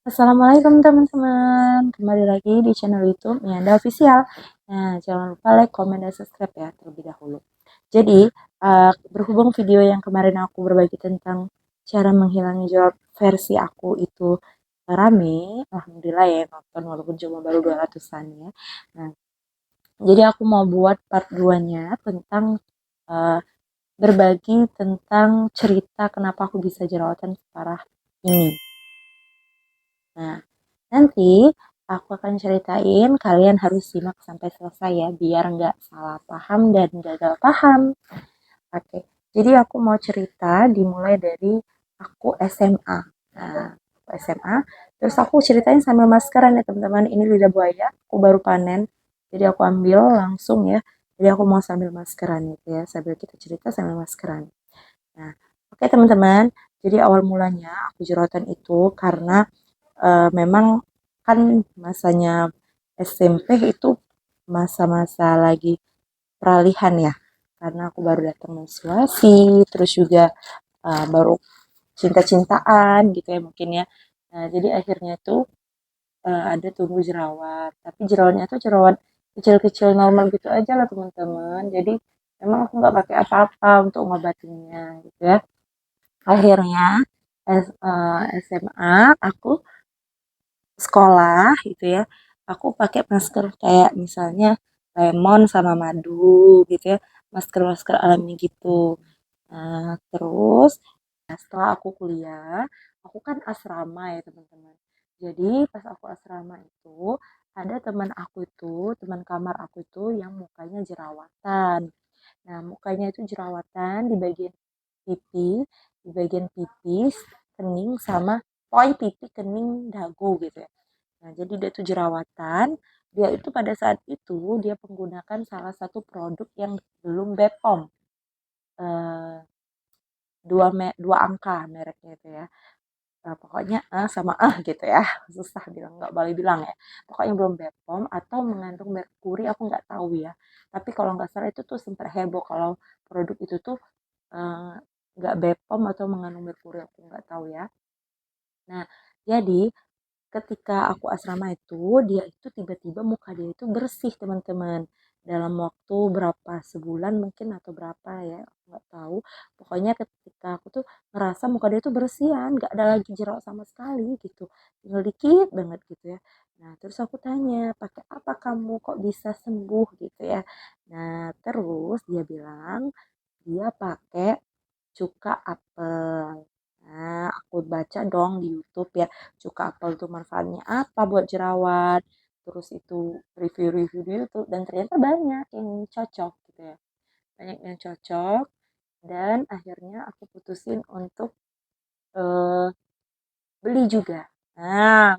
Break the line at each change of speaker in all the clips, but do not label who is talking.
Assalamualaikum teman-teman, kembali lagi di channel YouTube Mianda Official. Nah, jangan lupa like, comment, dan subscribe ya terlebih dahulu. Jadi, berhubung video yang kemarin aku berbagi tentang cara menghilangi jerawat versi aku itu rame, alhamdulillah ya nonton walaupun cuma baru 200-an ya. Nah, jadi aku mau buat part 2-nya tentang uh, berbagi tentang cerita kenapa aku bisa jerawatan separah ini. Nah, nanti aku akan ceritain, kalian harus simak sampai selesai ya, biar nggak salah paham dan gagal paham. Oke, jadi aku mau cerita dimulai dari aku SMA. Nah, aku SMA, terus aku ceritain sambil maskeran ya teman-teman. Ini lidah buaya, aku baru panen, jadi aku ambil langsung ya. Jadi aku mau sambil maskeran gitu ya, sambil kita cerita sambil maskeran. Nah, oke teman-teman, jadi awal mulanya aku jerawatan itu karena memang kan masanya SMP itu masa-masa lagi peralihan ya, karena aku baru datang menstruasi, terus juga baru cinta-cintaan gitu ya mungkin ya. Nah, jadi akhirnya tuh ada tumbuh jerawat, tapi jerawatnya tuh jerawat kecil-kecil normal gitu aja lah teman-teman. Jadi memang aku nggak pakai apa-apa untuk ngobatinnya gitu ya. Akhirnya SMA aku sekolah gitu ya, aku pakai masker kayak misalnya lemon sama madu gitu ya, masker-masker alami gitu. Nah, terus setelah aku kuliah, aku kan asrama ya teman-teman. Jadi pas aku asrama itu ada teman aku itu, teman kamar aku itu yang mukanya jerawatan. Nah, mukanya itu jerawatan di bagian pipi, di bagian pipis, kening sama pokoknya pipi, kening, dagu gitu ya. Nah, jadi dia tuh jerawatan. Dia itu pada saat itu dia menggunakan salah satu produk yang belum Bepom. Eh, dua angka mereknya itu ya. Nah, pokoknya sama gitu ya. Susah bilang, nggak boleh bilang ya. Pokoknya belum Bepom atau mengandung merkuri, aku nggak tahu ya. Tapi kalau nggak salah itu tuh sempat heboh kalau produk itu tuh eh, nggak Bepom atau mengandung merkuri, aku nggak tahu ya. Nah, jadi ketika aku asrama itu, dia itu tiba-tiba muka dia itu bersih teman-teman. Dalam waktu berapa, sebulan mungkin atau berapa ya, aku nggak tahu. Pokoknya ketika aku tuh ngerasa muka dia tuh bersihan, nggak ada lagi jerawat sama sekali gitu. Tinggal dikit banget gitu ya. Nah, terus aku tanya, pakai apa kamu kok bisa sembuh gitu ya. Nah, terus dia bilang, dia pakai cuka apel. Nah, aku baca dong di YouTube ya, cuka apel itu manfaatnya apa buat jerawat. Terus itu review-review di YouTube dan ternyata banyak yang cocok gitu ya. Banyak yang cocok dan akhirnya aku putusin untuk eh, beli juga. Nah,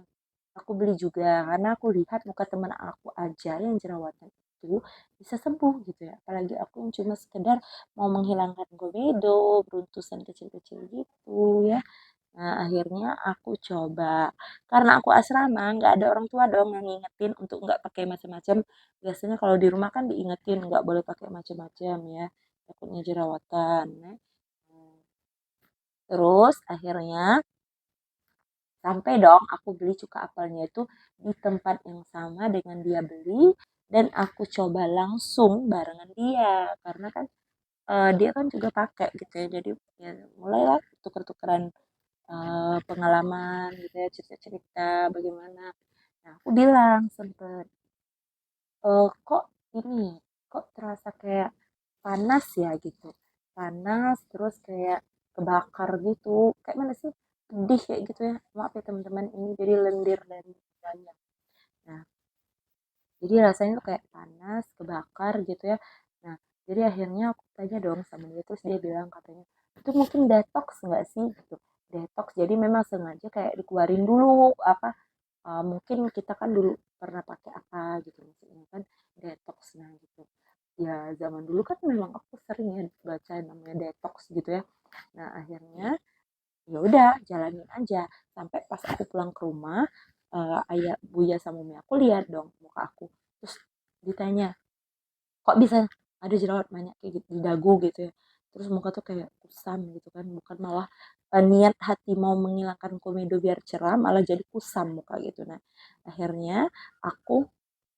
aku beli juga karena aku lihat muka teman aku aja yang jerawatan itu bisa sembuh gitu ya. Apalagi aku yang cuma sekedar mau menghilangkan komedo, beruntusan kecil-kecil gitu ya. Nah, akhirnya aku coba. Karena aku asrama, nggak ada orang tua dong yang ngingetin untuk nggak pakai macam-macam. Biasanya kalau di rumah kan diingetin nggak boleh pakai macam-macam ya. Takutnya jerawatan. Nah, terus akhirnya sampai dong aku beli cuka apelnya itu di tempat yang sama dengan dia beli dan aku coba langsung barengan dia karena kan dia kan juga pakai gitu ya. Jadi ya mulailah tuker-tukeran pengalaman gitu ya, cerita-cerita bagaimana. Nah, aku bilang sempet, kok ini, kok terasa kayak panas ya gitu. Panas terus kayak kebakar gitu. Kayak mana sih? Pedih kayak gitu ya. Maaf ya teman-teman, ini jadi lendir dari banyak. Nah, jadi rasanya tuh kayak panas, kebakar gitu ya. Nah, jadi akhirnya aku tanya dong sama dia, terus dia bilang katanya, itu mungkin detox nggak sih gitu. Detox, jadi memang sengaja kayak dikeluarin dulu apa mungkin kita kan dulu pernah pakai apa gitu maksudnya kan detox nah gitu. Ya zaman dulu kan memang aku sering ya baca namanya detox gitu ya. Nah akhirnya ya udah jalanin aja sampai pas aku pulang ke rumah ayah Buya sama Umi aku lihat dong muka aku terus ditanya kok bisa ada jerawat banyak kayak gitu di dagu gitu ya terus muka tuh kayak kusam gitu kan bukan malah niat hati mau menghilangkan komedo biar cerah malah jadi kusam muka gitu. Nah, akhirnya aku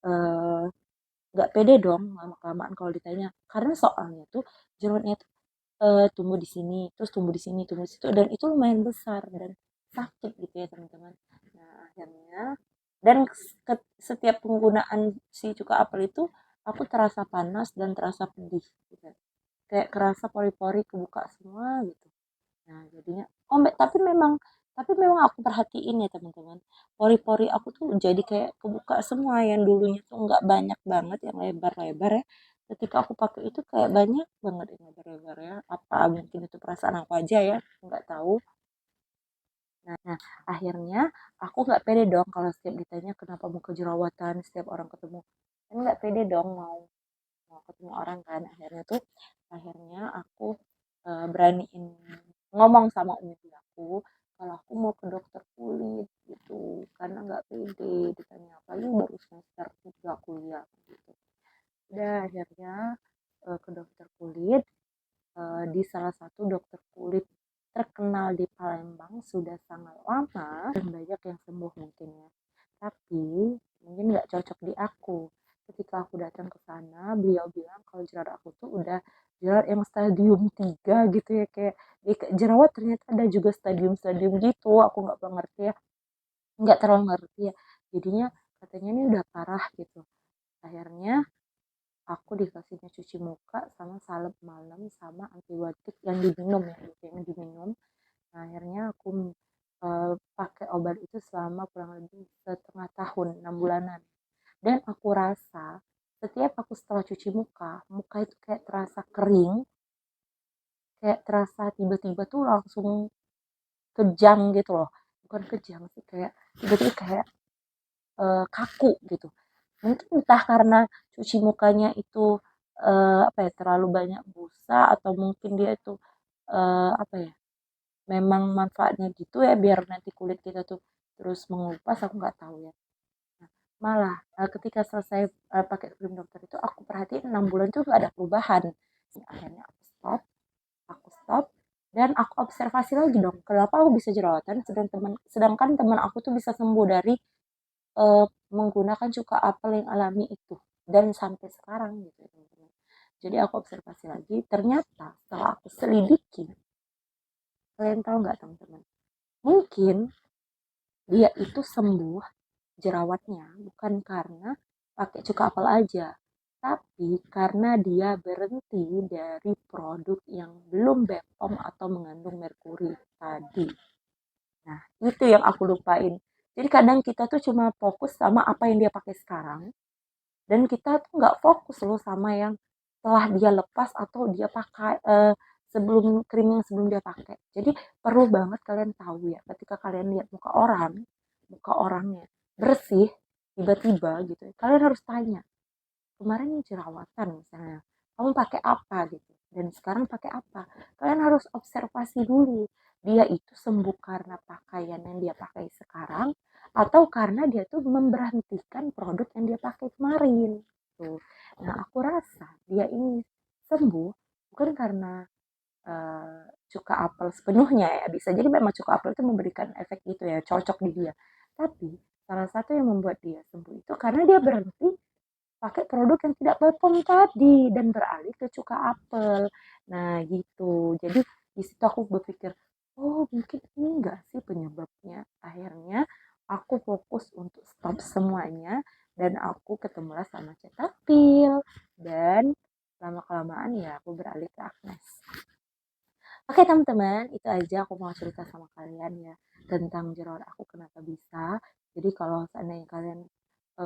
eh, nggak pede dong lama-kelamaan kalau ditanya, karena soalnya tuh jerawatnya tuh tumbuh di sini, terus tumbuh di sini, tumbuh di situ, dan itu lumayan besar dan sakit gitu ya teman-teman. Nah, akhirnya dan setiap penggunaan si cuka apel itu aku terasa panas dan terasa pedih gitu. Kayak kerasa pori-pori kebuka semua gitu. Nah, jadinya tapi memang aku perhatiin ya teman-teman. Pori-pori aku tuh jadi kayak kebuka semua, yang dulunya tuh nggak banyak banget yang lebar-lebar ya. Ketika aku pakai itu kayak banyak banget yang lebar-lebar ya. Apa mungkin itu perasaan aku aja ya, nggak tahu. Nah, akhirnya aku nggak pede dong kalau setiap ditanya kenapa muka jerawatan setiap orang ketemu. Kan nggak pede dong mau mau ketemu orang kan. Akhirnya aku beraniin ngomong sama umi aku kalau aku mau ke dokter kulit gitu, karena nggak pede ditanya, apalagi baru semester 3 kuliah gitu. Udah akhirnya ke dokter kulit, di salah satu dokter kulit terkenal di Palembang sudah sangat lama dan banyak yang sembuh mungkin ya. Tapi mungkin nggak cocok di aku. Ketika aku datang ke sana, beliau bilang kalau jerawat aku tuh udah jerawat yang stadium 3 gitu ya, kayak jerawat ternyata ada juga stadium-stadium gitu. Aku nggak ngerti ya, nggak terlalu ngerti ya. Jadinya katanya ini udah parah gitu. Akhirnya aku dikasihnya cuci muka sama salep malam sama antibiotik yang diminum ya, gitu, yang diminum. Nah, akhirnya aku pakai obat itu selama kurang lebih setengah tahun, 6 bulanan. Dan aku rasa setiap aku setelah cuci muka, muka itu kayak terasa kering, kayak terasa tiba-tiba tuh langsung kejang gitu loh. Bukan kejang sih, kayak tiba-tiba kayak kaku gitu. Mungkin entah karena cuci mukanya itu apa ya, terlalu banyak busa, atau mungkin dia itu apa ya, memang manfaatnya gitu ya biar nanti kulit kita tuh terus mengupas, aku nggak tahu ya. Nah, malah ketika selesai pakai krim dokter itu aku perhatiin 6 bulan tuh gak ada perubahan. Akhirnya aku stop dan aku observasi lagi dong, kenapa aku bisa jerawatan sedangkan teman aku tuh bisa sembuh dari menggunakan cuka apel yang alami itu, dan sampai sekarang gitu ya teman-teman. Jadi aku observasi lagi, ternyata setelah aku selidiki, kalian tahu nggak teman-teman, mungkin dia itu sembuh jerawatnya bukan karena pakai cuka apel aja, tapi karena dia berhenti dari produk yang belum BPOM atau mengandung merkuri tadi. Nah, itu yang aku lupain. Jadi kadang kita tuh cuma fokus sama apa yang dia pakai sekarang, dan kita tuh nggak fokus loh sama yang setelah dia lepas atau dia pakai sebelum krim yang sebelum dia pakai. Jadi perlu banget kalian tahu ya, ketika kalian lihat muka orangnya bersih tiba-tiba gitu ya, kalian harus tanya, kemarin jerawatan misalnya, kamu pakai apa gitu, dan sekarang pakai apa. Kalian harus observasi dulu, dia itu sembuh karena pakaian yang dia pakai sekarang atau karena dia tuh memberhentikan produk yang dia pakai kemarin tuh. Nah, aku rasa dia ini sembuh bukan karena cuka apel sepenuhnya ya, bisa jadi memang cuka apel itu memberikan efek gitu ya, cocok di dia, tapi salah satu yang membuat dia sembuh itu karena dia berhenti pakai produk yang tidak BPOM tadi dan beralih ke cuka apel. Nah, gitu. Jadi di situ aku berpikir, oh mungkin ini enggak sih penyebabnya. Akhirnya aku fokus untuk stop semuanya dan aku ketemulah sama Cetaphil, dan lama-kelamaan ya aku beralih ke Agnes. Oke teman-teman, itu aja aku mau cerita sama kalian ya tentang jerawat aku kenapa bisa. Jadi kalau seandainya kalian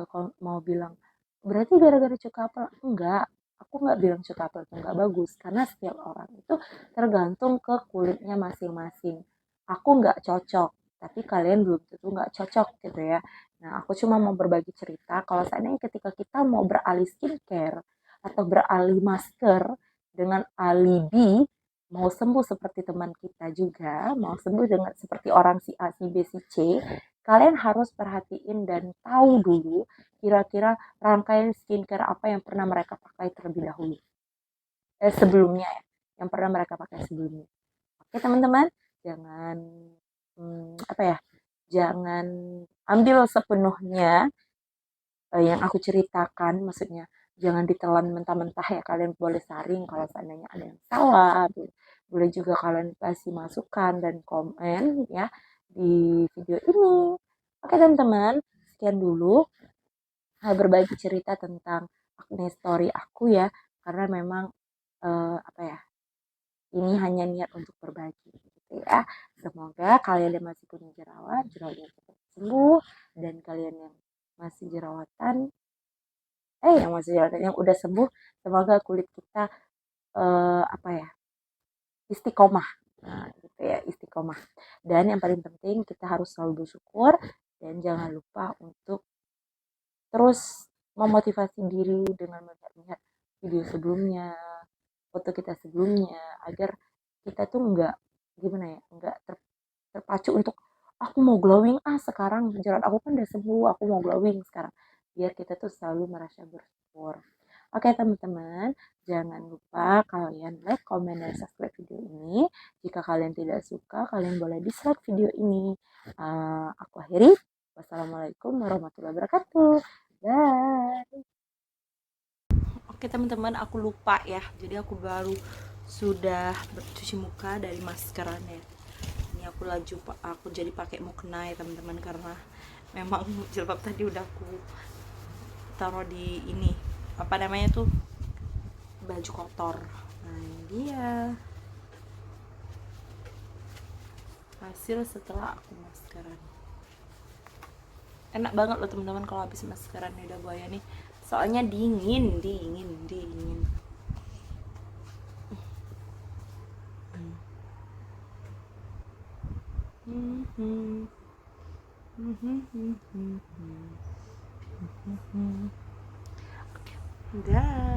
kalau mau bilang berarti gara-gara cuka apel, enggak. Aku nggak bilang cuka apel itu nggak bagus, karena setiap orang itu tergantung ke kulitnya masing-masing. Aku nggak cocok, tapi kalian belum tentu nggak cocok gitu ya. Nah, aku cuma mau berbagi cerita kalau seandainya ketika kita mau beralih skincare atau beralih masker dengan alibi mau sembuh seperti teman kita juga, mau sembuh dengan seperti orang si A, si B, si C, kalian harus perhatiin dan tahu dulu kira-kira rangkaian skincare apa yang pernah mereka pakai terlebih dahulu. Sebelumnya ya, yang pernah mereka pakai sebelumnya. Oke teman-teman, jangan apa ya, jangan ambil sepenuhnya yang aku ceritakan, maksudnya jangan ditelan mentah-mentah ya, kalian boleh saring kalau seandainya ada yang salah, boleh juga kalian kasih masukan dan komen ya di video ini. Oke teman-teman, sekian dulu berbagi cerita tentang Agnes story aku ya, karena memang apa ya, ini hanya niat untuk berbagi gitu ya. Semoga kalian yang masih punya jerawat, jerawatnya cepat sembuh, dan kalian yang masih jerawatan, yang masih jerawatan yang udah sembuh, semoga kulit kita apa ya, istiqomah. Nah, gitu ya, istiqomah. Dan yang paling penting kita harus selalu bersyukur dan jangan lupa untuk terus memotivasi diri dengan melihat video sebelumnya, foto kita sebelumnya, agar kita tuh nggak, gimana ya, nggak terpacu untuk aku mau glowing sekarang jerawat aku kan udah sembuh, aku mau glowing sekarang, biar kita tuh selalu merasa bersyukur. Oke teman-teman, jangan lupa kalian like, comment, dan subscribe video ini. Jika kalian tidak suka, kalian boleh dislike video ini. Aku akhiri. Wassalamualaikum warahmatullahi wabarakatuh. Bye. Oke teman-teman, aku lupa ya. Jadi aku baru sudah bercuci muka dari maskerannya. Ini aku jadi pakai mukena ya teman-teman, karena memang jilbab tadi udah aku taruh di ini, apa namanya tuh, baju kotor. Nah ini dia hasil setelah aku maskeran. Enak banget loh teman-teman kalau habis maskeran udah buaya nih, soalnya dingin. Dah.